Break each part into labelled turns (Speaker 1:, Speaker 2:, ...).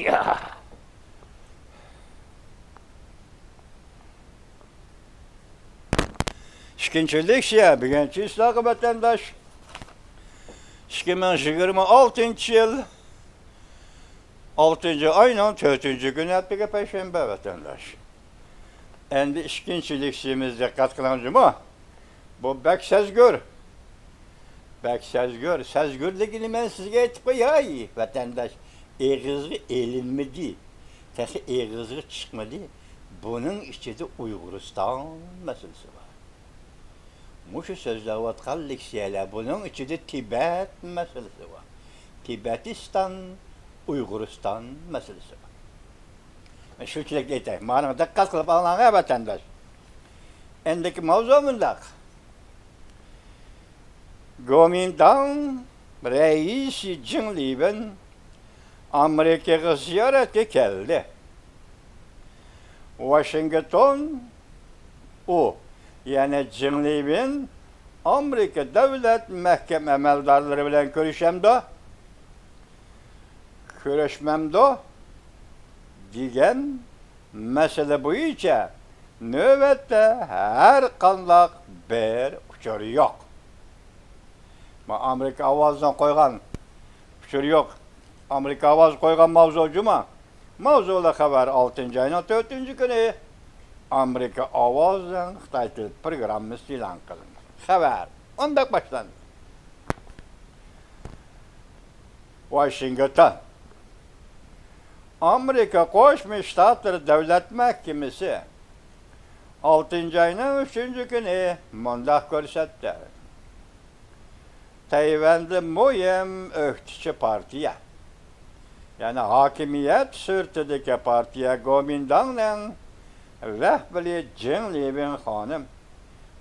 Speaker 1: Ya. İkinchilik şey, birinci ıslahı vatandaş. 2026 yıl 6. ayın 4. günü ettiği Perşembe vatandaş. Endi ikinchilik şeyimizde katkılancı mı? Bu bek sezgür. Bek sezgür. Sezgürlüğünü ben sizge etip koyayım vatandaş. Eğizli elinmedi. Teki eğizli çıkmadı. Bunun içinde Uyguristan meselesi var. Muşu sözlevatkallık şeyler. Bunun içinde Tibet meselesi var. Tibetistan, Uyguristan meselesi var. Şu çilekli eteyim. Bana dikkat kılıp alınan vatandaş. Endeki mevzumunda Kuomintang reisi Jinliben Amerika'ya ziyarete geldi. Washington o yani Jinliben Amerika Devlet Mahkeme emeldarları bilen görüşmemde diyen mesele boyunca nöbette her kandak bir uçur yok. Amerika avazdan koygan uçur yok. Amerika avaz koygan mavzucu mu? Mavzula haber 6. ayın 4. günü Amerika avazdan Xitay programı ilan kılındı. Haber. Ondan başlandı. Washington Amerika Koşmuş Ştatları Devlet Mahkemesi 6. ayının 3. günü mandat görsetti. Tayvan'da mühim öhtücü partiye, yani hakimiyet sırtındaki partiye Kuomintang'ın rehberi Jinliben hanım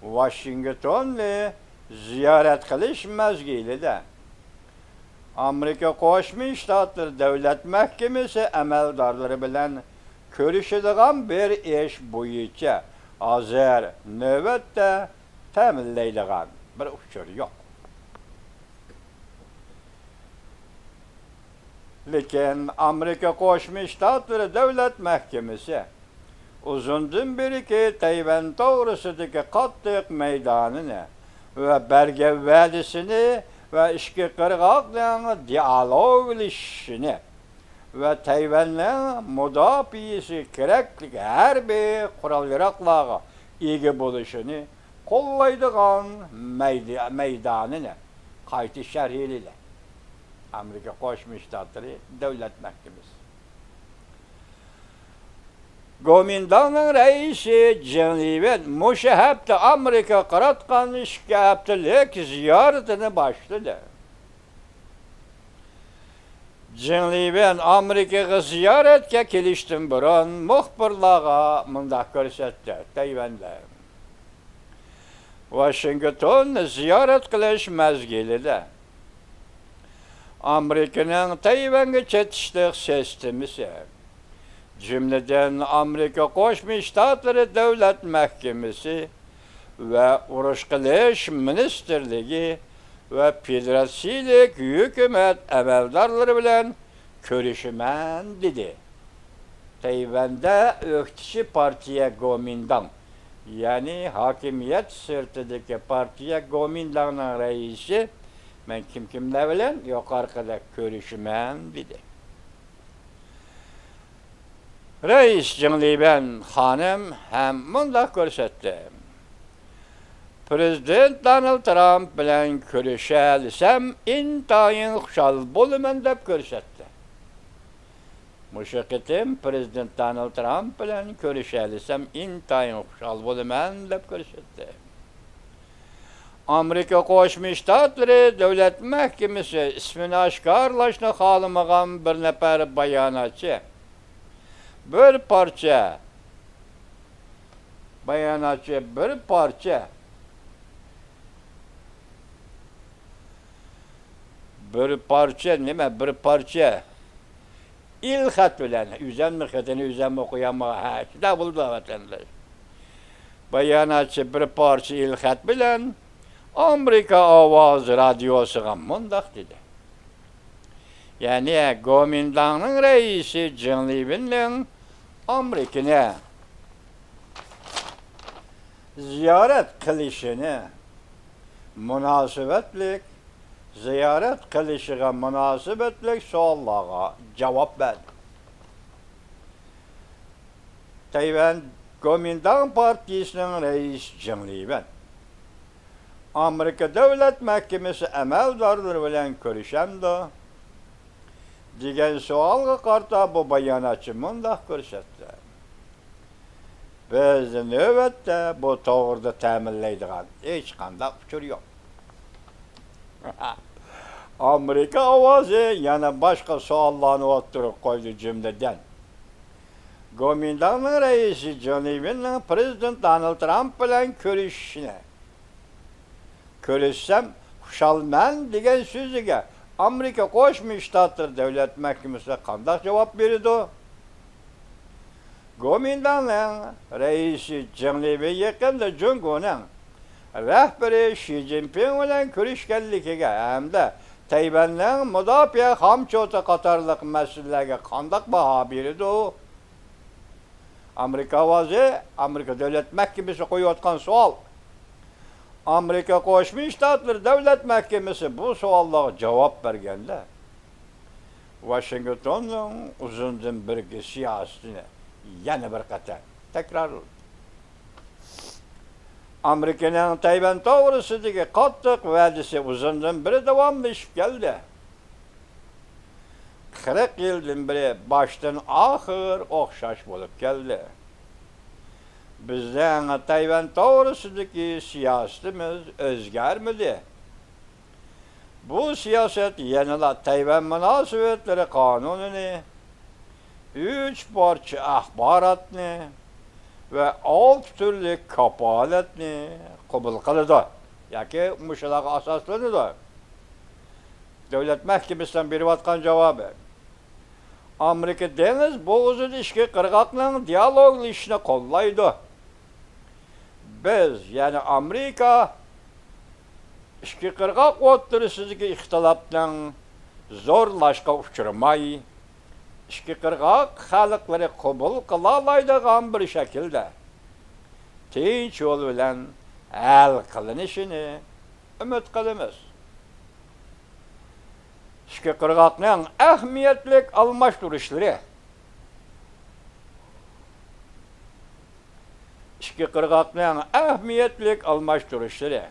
Speaker 1: Washington'la ziyaret kılış mezgilinde Amerika Koşmuş Ştatları Devlet Mahkemesi emeldarları bilen görüşüdüğün bir iş boyunca hazır nöbette temilleydiğin bir uçur yok. Lakin Amerika Koşmuş Ştatları Devlet Mahkemesi uzundan beri ki Tayvan doğrusundaki katlık meydanını ve Belge Vadisi'ni ve işki kırgaklarını diyalog ilişkini ve Tayvan'ın müdafiyesi gerekli her bir kural yaraklığa ilgi buluşunu kollaydıgan meydanını kayti şerhiyle Amerika Koşmuş Ştatları Devlet Mahkemesi. Kuomintang'ın reisi Jinliben müşahapte Amerika karatkan işgahaptılık ziyaretini başladı. Jinliben Amerika'ya ziyaretke kiliştin burun muhbirlağa mındak görsetti Tayvan'da. Washington ziyaret kılış mezgilide Amerika'nın Tayvan'a çetiştik sistemisi, cümleden Amerika Koşmuş Ştatları Devlet Mahkemesi ve Uruş Kılış Ministerliği ve Federasiyelik hükümet emeldarları bilen görüşmen dedi. Tayvan'da öhtücü partiye Kuomintang, yani hakimiyet sırtındaki partiye Kuomintang'ın reisi, ben kimle bilen yok arkada görüşmen dedi. Reis Jinliben hanım hem bunda görsetti. Prezident Donald Trump bilen görüşelisem intayın hoşal bolumen dep görsetti. Muşakitim Prezident Donald Trump bilen görüşelisem intayın hoşal bolumen dep görsetti. Amerika Koşmuş Ştatları Devlet Mahkemesi ismini aşkarlaşını halımağın bir nefer bayanatçı, bir parça bayanatçı, bir parça ilhat bilen, üzem mıkatını üzem okuyama, da buldu vatandaş. Bayanatçı bir parça ilhat bilen, Amerika Avaz Radyosu'na mundak dedi. Yani Gomindan'ın reisi Jinli'nin Amerika'ya ziyaret kılışını münasebetlik ziyaret kılışıga münasebetlik soğallara cevap verdi. Tayvan Gomindan Partisi'nin reis Jinli ben. Amerika Devlet Mahkemesi emeldarları bilen görüşemdi. Degan savolga qarta bu bayonotchi mundaq ko'rsatdi. Biz navbatda bu to'g'rida ta'minlaydigan hech qanday uchur yo'q. Amerika ovozi yana boshqa savollarni o'ttirib qo'ydi jumladan. Gomindan raisi Jinlining prezident Donald Trump bilan ko'rishsam xushalman degan so'ziga Amerika Qo'shma Shtatlar Davlat Mahkamasi qanday javob berdi? Gomindanning raisi Jinli yaqinda Jungoning rahbari Shi Jinping bilan ko'rishganligiga hamda Tayvanning mudofaa hamchoti qatorliq masalalarga qanday baho berdi? Amerika ovozi, Amerika Davlat Mahkamasi qo'yayotgan savol. Amerika Qo'shma Shtatlar Davlat Mahkamasi bu savollarga javob berganda Washingtonning uzundan birga siyosatini yana bir qator takrorladi. Amerikaning Tayvan to'g'risidagi qattiq va'dasi uzundan beri davomlashib keldi. 40 yildan beri boshdan oxir o'xshash bo'lib keldi. Bizning Tayvan to'g'risidagi siyosatimiz o'zgarmadi. Bu siyosat yanada Tayvan munosabatlari qonunini, 3 parcha axborotni va 6 turli kapolatni qabul qiladi. Yoki mushalarga asoslanadi. Davlat mahkamasidan berayotgan javobi. Amerika dengiz bo'g'izida ishga qirg'oqning dialoglashishini qo'llaydi. Biz, yani Amerika ishki qirg'oq o'ttirisidagi ixtilofning zo'rlashga uchramay, ishki qirg'oq xalqlari qabul qila oladigan bir shaklda tinch yo'l bilan hal qilinishini umid qilamiz. Ishki qirg'oqning ahamiyatli almashtirishlari İşki qirg'oqning ahamiyatli almashtirishlari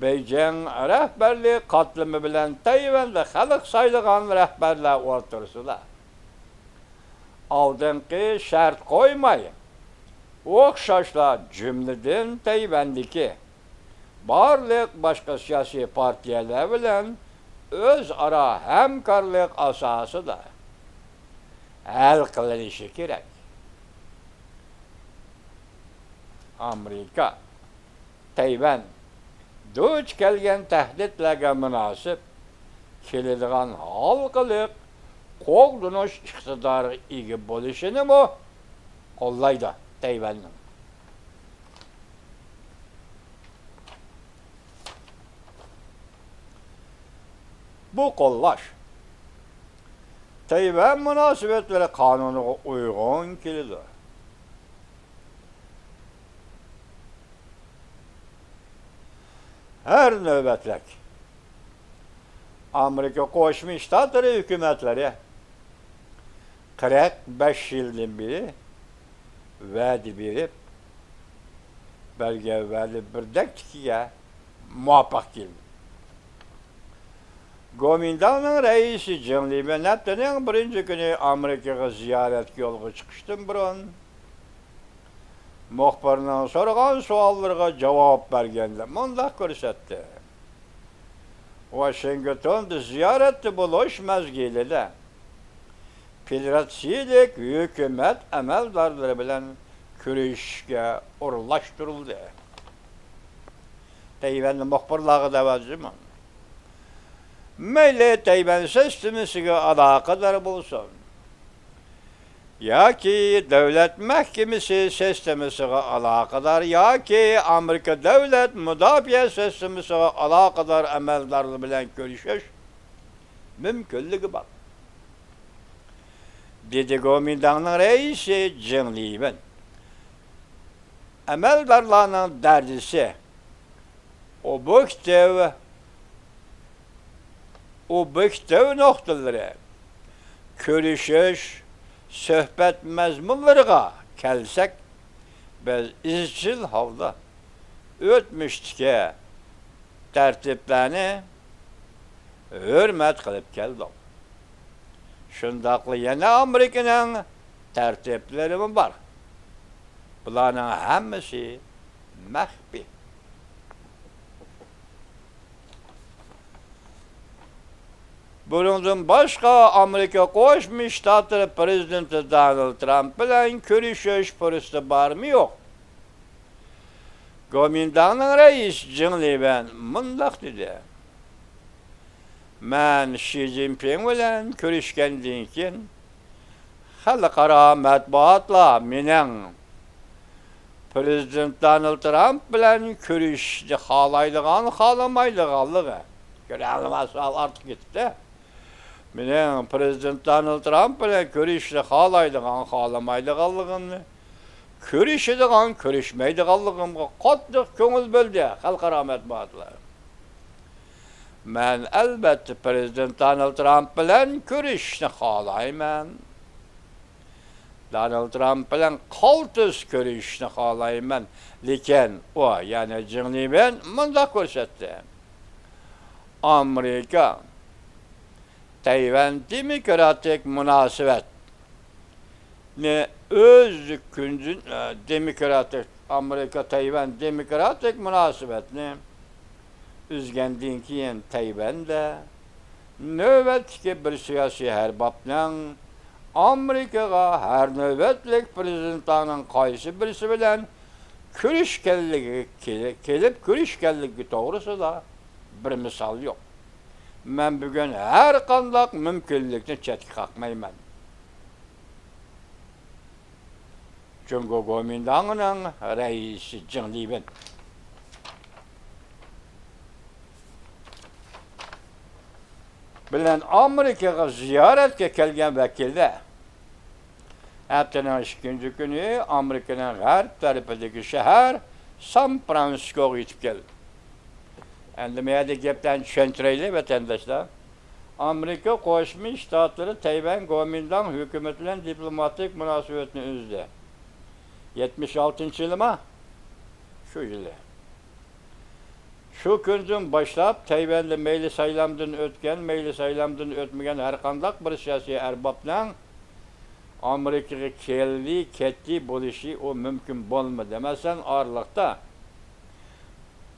Speaker 1: Beijing rahbarlik qatlami bilan Tayvanda xalq saylagan rahbarlar o'rtasida oldingi shart qo'ymay o'xshashlar jumladan Tayvandagi barliq boshqa siyosiy partiyalar bilan o'zaro hamkorlik asosida hal qilinishi kerak. Amerika Tayvan duch kelgan tahdidlarga munosib keladigan xalqlik qo'g'dinish iqtidori ega bo'lishini qo'llaydi Tayvanning. Bu qo'llash Tayvan munosabatlari qonuniga uyg'un keladi. Her növbetlik Amerika Qo'shma Shtatlari hukumatlari 45 yildan beri va'da berib, bergan va'da birdaktikiga muvaffaq keldi. Gomindanning raisi Jinli haftaning birinchi kuni Amerikaga ziyoratga yo'lga chiqishdan burun muxbirning so'ragan savollarga javob berganda mundaq ko'rsatdi. Washingtonda ziyoratda bo'lish mezgilida federatsiyalik hukumat amaldorlari bilan ko'rishishga o'rinlashtirildi. Tayvanning muxbirlariga davojim. Mayli Tayvan sistemasiga aloqador bo'lsin. yoki davlat mahkamasi sistemasiga aloqador yoki Amerika davlat mudofaa sistemasiga aloqador amaldorlar bilan ko'rishish mumkinligi bor. Dedi Komintangning raisi Jin Liben. Amaldorlarning dardisi objektiv noktaları görüşüş, söhbət məzmunlarına kelsek, biz izcil havda ötmüştiki tertiplerini hürmet kılıp geldik. Şundaqlı yana Amerika'nın tertipleri var. Bunların hemmisi məxfi. Bundan başka Amerika Qoşmuş Ştatları Prezidenti Donald Trump bilen görüşüş fırsatı var mı yok? Komintangning reis Jin Liben mundaq dedi. Men Xi Jinping bilen görüşgenden keyin xalqaro matbuotla mening Prezident Donald Trump bilen görüşni xalamaydiganligi ko'ralmasa artık gitti. Mening Prezident Donald Trump bilan görüşni xalamaydiganligini, görüşadigan, görüşmaydiganligimga qattiq ko'ngil bo'ldi xalqaro matbuotlar. Men albatta Prezident Donald Trump bilan görüşni xalayman. Donald Trump bilan qaltis görüşni xalayman. Lekin o, ya'ni Jin Liben mundaq ko'rsatdi. Amerika Tayvan demokratik münasebet ne öz küncün demokratik Amerika Tayvan demokratik münasebet ne üzgendin kiyen Tayvan'da nöbetki bir siyasi herbaplan Amerikaga her nöbetlik prezidentanın qaysı birisi bilen görüşkenligi kelip görüşkenligi doğrusu da bir misal yok. Men bugün her qandaq mümkünlükni chetga qaqmayman. Jungo Komintangning raisi Jin Liben. Bilen Amerikaga ziyaretga kelgan vakilda haftaning 2. kuni Amerikaning g'arb tarafidagi shahar San Fransiskoga yetib keldi. Endi meyada gepten tushuntiraylik vatandaşlar. Amerika Qo'shma Shtatları Tayvan Komintang hükümeti bilan diplomatik münasebetini uzdi. 76-yilmi? Şu yili. Şu günden başlap Tayvan'da meyli saylamdan o'tgan, meyli saylamdan o'tmagan har qandaq bir siyosiy erbab bilan Amerikaga ketdi bo'lishi o mümkün bo'lmadi. Masalan, oraliqda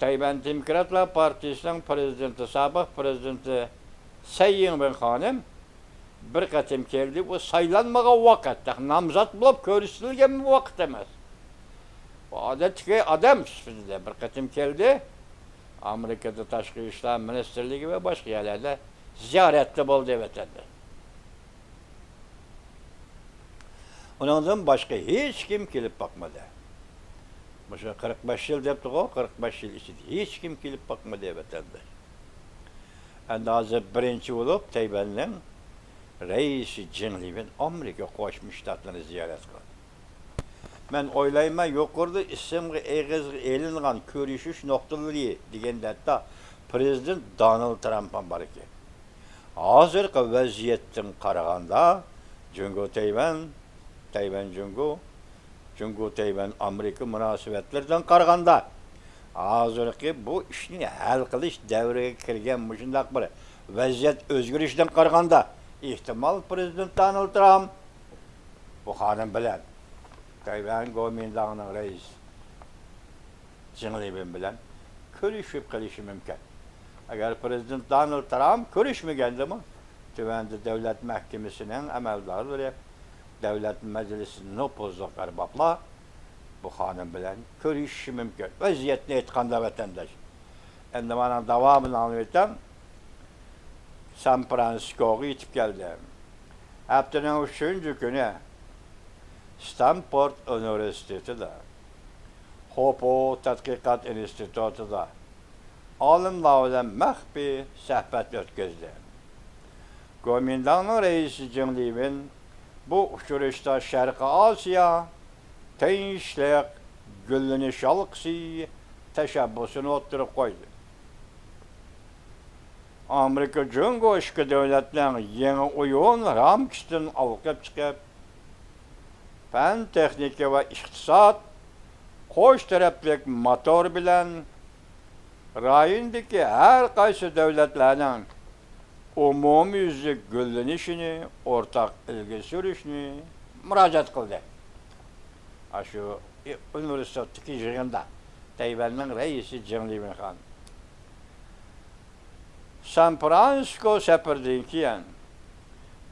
Speaker 1: Tayvan Demokratlar Partisining prezidenti, sobiq prezidenti Tsai Ing-wen xonim bir qatim keldi. O saylanmagan vaqtda nomzod bo'lib ko'rsatilgan vaqt emas. Odatdagi odam sifatida bir qatim keldi. Amerikada Tashqi ishlar ministerligi va boshqa yerlarda ziyoratda bo'ldi vatanda. Ondan başqa hech kim kelib boqmadi. Mesela 45 yıl depti o, 45 yıl içinde hiç kim gelip bakmadı vatanda. Endi hozir birinchi bo'lib Tayvanning raisi Jin Liben Amerika Qo'shma Shtatlarini ziyorat qildi. Men o'ylayman yuqorida ismga eg'iz elingan ko'rishish nuqtalari deganda Prezident Donald Trump ham bor ekan. Hozirgi vaziyatdan qaraganda Jungo Tayvan, Tayvan Jungo, Jungo Tayvan Amerika munosabatlaridan qaraganda hozirgi bu ishni hal qilish davriga kirgan shundaq bir vaziyat o'zgarishidan qaraganda ehtimol Prezident Donald Trump bu xonim bilan Tayvan Komintangning raisi Jin Liben bilan ko'rishib qilishi mumkin. Agar Prezident Donald Trump ko'rishmagandimi, Tuvanda davlat mahkamasining amaldorlari, davlat majlisining nopozliq arboblar bu xonim bilan ko'rishishi mumkin. Vaziyatni aytganda vatandosh. Endi mana davomini anlatam. San Fransiskoga yetib keldi. Haftaning 3 kuni Stanford Üniversitesi'de, Hopo Tadqiqat İnstitutu'da olimlar bilan maxfiy suhbat o'tkazdi. Gomindanning raisi Jim Levin bu uchrashda Sharqiy Osiyo tinchlik gullanish halqasi tashabbusini o'ttirib qo'ydi. Amerika Jungo ishki davlatlarning yangi o'yin ramkasidan olqib chiqib, fan texnika va iqtisod qo'sh taraflik motor bilan rayondagi har qaysi davlatlarning umumyuzlik gullanishini o'rtaq ilgari surishni murojaat qildi. Shu universitetdagi yig'inda Tayvanning raisi Jim Levin Xon San Fransisko safaridan keyin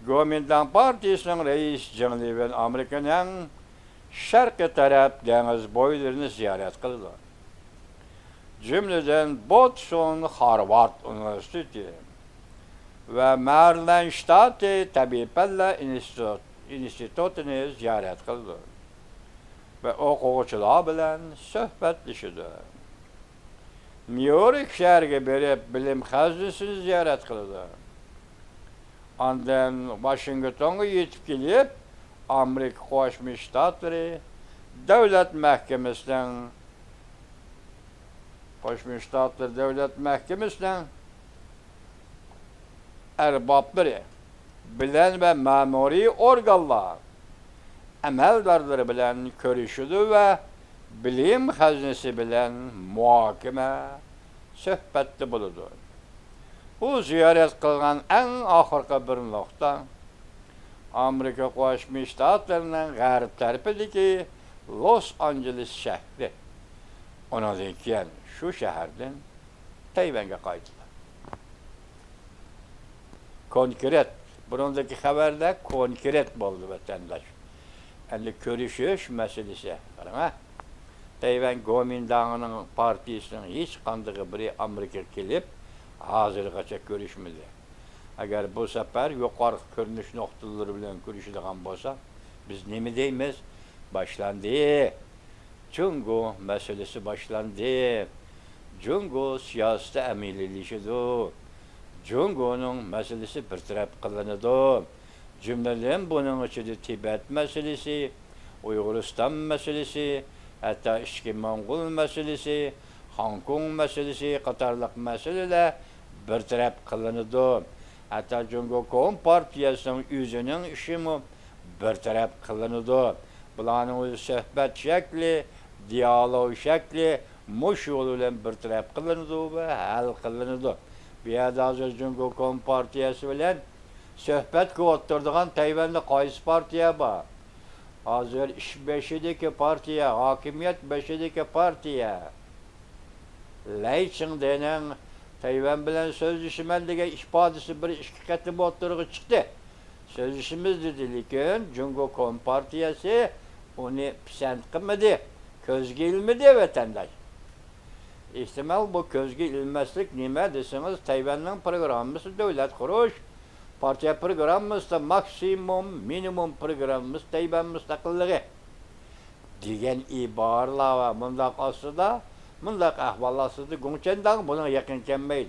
Speaker 1: Kuomintang partiyasining raisi Jim Levin Amerikaning sharqiy taraf dengiz bo'ylarini ziyorat qildi. Jumladan Boston Harvard Universiteti ve Maryland Shtati tabiiy fanlar institutini ziyorat qildi ve o'quvchilar bilan suhbatlashdi. Nyu-York shahriga berib bilim xazinasini ziyorat qildi. Ondan Washingtonga yetib kelib, Amerika Qo'shma Shtatlari davlat mahkamasidan erbablari bilan ve ma'muriy organlar amaldorlari bilan ko'rishdi ve bilim xazinasi bilan muhokama suhbatda bo'ldi. Bu ziyorat qilgan eng oxirgi bir nuqta Amerika Qo'shma Shtatlarining g'arb tarafidagi Los Angeles shahri. Ondan keyin shu shahardan Tayvanga qaytdi. Konkret, burundaki xabarda konkret bo'ldi vatandaş. Endi ko'rishish masalasi. Qarama. Tayvan Kuomintangining partiyasining hech qanday biri Amerikaga kelib, hozirgacha ko'rishmadi. Agar bu safar yuqori ko'rinish nuqtalari bilan ko'rishadigan bo'lsa, biz nima deymiz? Boshlandi. Jungo meselesi başlandı. Jungo siyasete emililişidir. Jungo'nun meselesi bir taraf kılınıdı. Cümlelerin bunun içinde Tibet meselesi, Uyguristan meselesi, hatta İşki Mongol meselesi, Hong Kong meselesi, Katarlık meseleler bir taraf kılınıdı. Hatta Jungo Kompartiyasının yüzünün işi mi bir taraf kılınıdı. Bunların sohbet şekli, diyalog şekli muş yoluyla bir taraf kılındı ve hal kılındı. Bir yerde hazır Jungo Kompartiyası bilen sohbet kıvattırdıgan Tayvan'da qaysi partiya var? Hazır iş beşideki partiya, hakimiyet beşideki partiya. Lei Ching denen Tayvan bilen sözleşmeliğe ifadesi bir iki katı ortaya çıktı. Sözleşimiz dedi lekin Jungo Kompartiyası onu pisand qilmadi. Közge ilmidi vatandaş. İhtimal bu közge ilmeslik nima deseniz Tayvan'ın programımız devlet kuruş. Partiya programımız da maksimum, minimum programımız Tayvan müstakilliği. Diyen ibarlar var. Mundaq aslında, mundaq ahvallasızdı. Gongchendang buna yakın gelmeydi.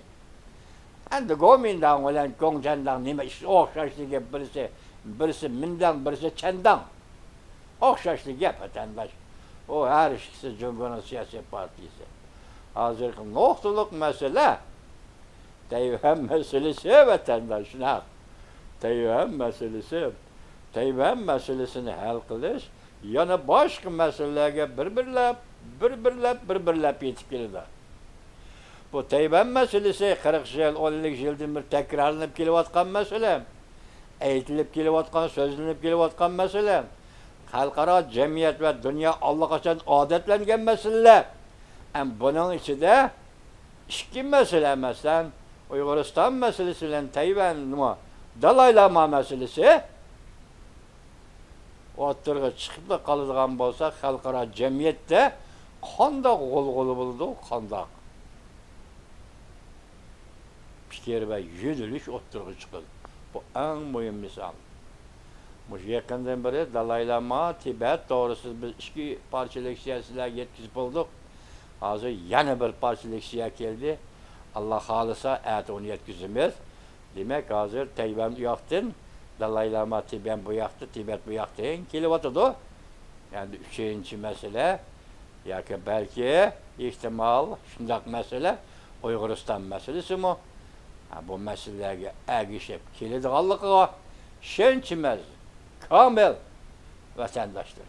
Speaker 1: Endi Kuomintang bilan Gongchendang nima o'xshashligi birisi mindang, birisi chandang. O'xshashli gap vatandaş. O her ikisi Jungo'nun siyasi partisi. Hazırki noktalık mesele Tayvan meselesi vatandaşlar. Tayvan meselesini hal qilish yana boshqa masalalarga bir-birlab yetib keladi. Bu Tayvan meselesi 40 yıl, 50 yıldan bir tekrarlanıp kelayotgan mesele. Aytilib kelayotgan, so'zlanib kelayotgan mesele. Xalqaro jamiyat ve dünya allaqachon odatlangan meseleler. Bunun içinde ikki mesele mesela Uyguristan meselesi bilan Tayvan nima Dalay Lama meselesi o'rtaga chiqib qoladigan bo'lsa, xalqaro jamiyatda qanday g'ulg'ula bo'ldi, qanday fikir ve yöneliş o'rtaga chiqadi. Bu eng muhim misol. Bu yakından beri Dalai Lama, Tibet doğrusu biz iki parçalık siyasiler yetkizip olduk. Hazır yana bir parçalık siyasi geldi. Allah halisa et onu yetkizimiz. Demek hazır Teyben bu yaktın. Dalai Lama Tibet bu yaktı, Tibet bu yaktın. Kilovatıdı. Yani üçüncü mesele. Ya ki belki ihtimal şundak mesele Uyguristan meselesi mi? Ha, bu meselelerge ergişip kilidallıkla şençimez kamil vatandaşlar.